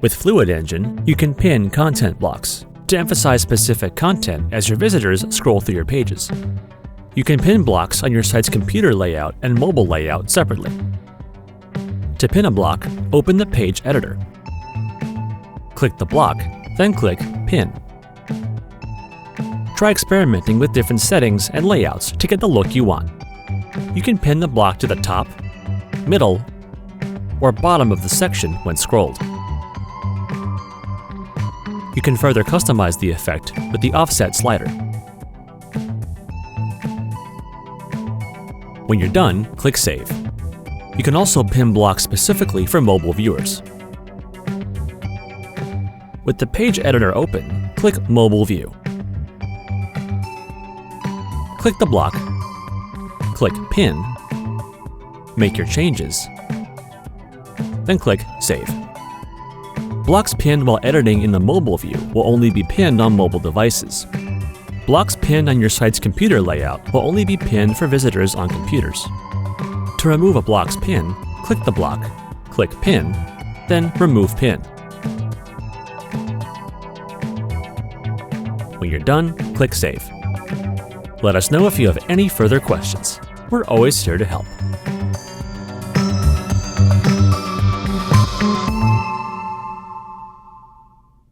With Fluid Engine, you can pin content blocks to emphasize specific content as your visitors scroll through your pages. You can pin blocks on your site's computer layout and mobile layout separately. To pin a block, open the page editor. Click the block, then click Pin. Try experimenting with different settings and layouts to get the look you want. You can pin the block to the top, middle, or bottom of the section when scrolled. You can further customize the effect with the offset slider. When you're done, click Save. You can also pin blocks specifically for mobile viewers. With the page editor open, click Mobile View. Click the block, click Pin, make your changes, then click Save. Blocks pinned while editing in the mobile view will only be pinned on mobile devices. Blocks pinned on your site's computer layout will only be pinned for visitors on computers. To remove a block's pin, click the block, click Pin, then Remove Pin. When you're done, click Save. Let us know if you have any further questions. We're always here to help.